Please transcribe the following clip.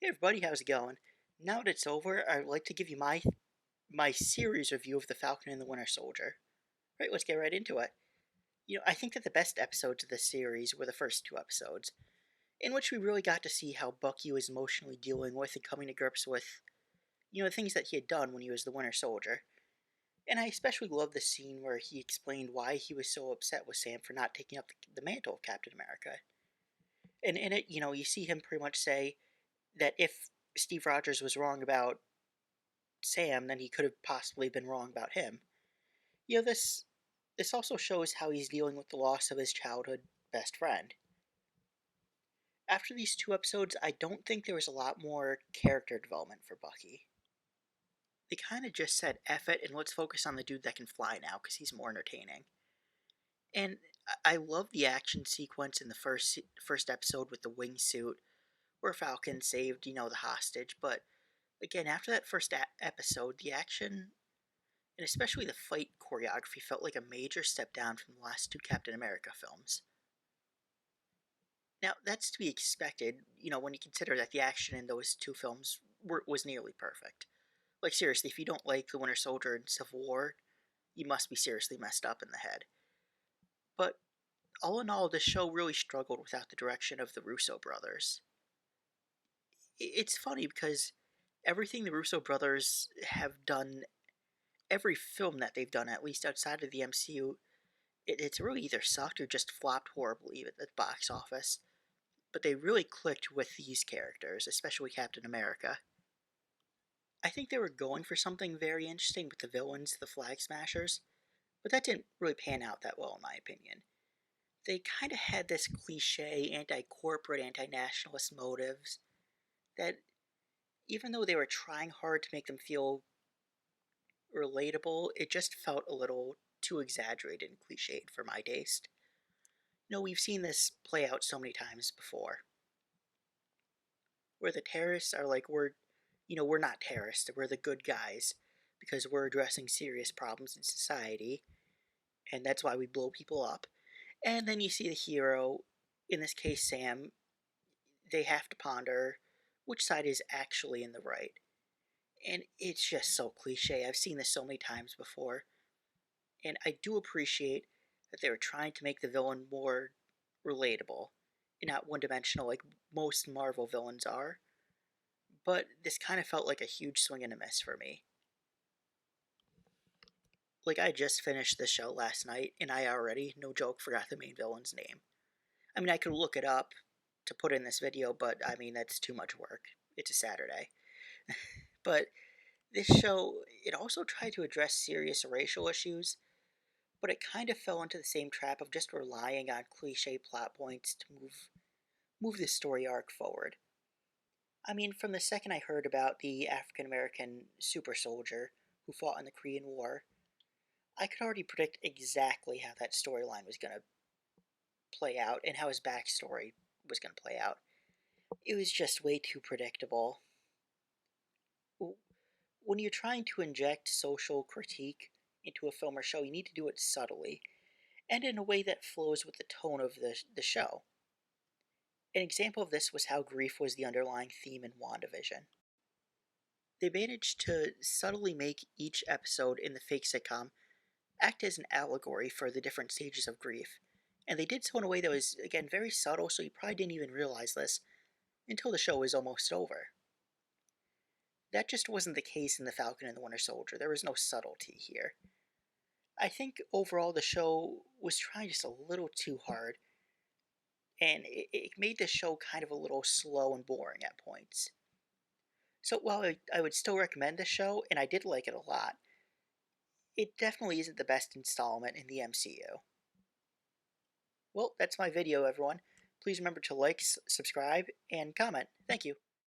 Hey everybody, how's it going? Now that it's over, I'd like to give you my series review of The Falcon and the Winter Soldier. Right, let's get right into it. I think that the best episodes of this series were the first two episodes, in which we really got to see how Bucky was emotionally dealing with and coming to grips with, the things that he had done when he was the Winter Soldier. And I especially love the scene where he explained why he was so upset with Sam for not taking up the mantle of Captain America. And in it, you see him pretty much say that if Steve Rogers was wrong about Sam, then he could have possibly been wrong about him. This also shows how he's dealing with the loss of his childhood best friend. After these two episodes, I don't think there was a lot more character development for Bucky. They kind of just said F it and let's focus on the dude that can fly now because he's more entertaining. And I love the action sequence in the first episode with the wingsuit where Falcon saved, the hostage, but again, after that first episode, the action and especially the fight choreography felt like a major step down from the last two Captain America films. Now, that's to be expected, when you consider that the action in those two films was nearly perfect. Like, seriously, if you don't like The Winter Soldier and Civil War, you must be seriously messed up in the head. But, all in all, the show really struggled without the direction of the Russo brothers. It's funny because everything the Russo brothers have done, every film that they've done, at least outside of the MCU, it's really either sucked or just flopped horribly at the box office. But they really clicked with these characters, especially Captain America. I think they were going for something very interesting with the villains, the Flag Smashers, but that didn't really pan out that well in my opinion. They kind of had this cliche anti-corporate, anti-nationalist motives that, even though they were trying hard to make them feel relatable, it just felt a little too exaggerated and cliched for my taste. We've seen this play out so many times before. Where the terrorists are like, we're not terrorists, we're the good guys because we're addressing serious problems in society, and that's why we blow people up. And then you see the hero, in this case Sam, they have to ponder which side is actually in the right. And it's just so cliche. I've seen this so many times before. And I do appreciate that they were trying to make the villain more relatable and not one dimensional like most Marvel villains are. But this kind of felt like a huge swing and a miss for me. Like, I just finished the show last night, and I already, no joke, forgot the main villain's name. I mean, I could look it up to put in this video, but I mean, that's too much work. It's a Saturday. But this show, it also tried to address serious racial issues, but it kind of fell into the same trap of just relying on cliche plot points to move the story arc forward. I mean, from the second I heard about the African American super soldier who fought in the Korean War, I could already predict exactly how that storyline was going to play out and how his backstory was going to play out. It was just way too predictable. When you're trying to inject social critique into a film or show, you need to do it subtly and in a way that flows with the tone of the show. An example of this was how grief was the underlying theme in WandaVision. They managed to subtly make each episode in the fake sitcom act as an allegory for the different stages of grief, and they did so in a way that was, again, very subtle, so you probably didn't even realize this until the show was almost over. That just wasn't the case in The Falcon and the Winter Soldier. There was no subtlety here. I think overall the show was trying just a little too hard, and it made the show kind of a little slow and boring at points. So while I would still recommend the show, and I did like it a lot, it definitely isn't the best installment in the MCU. Well, that's my video, everyone. Please remember to like, subscribe, and comment. Thank you.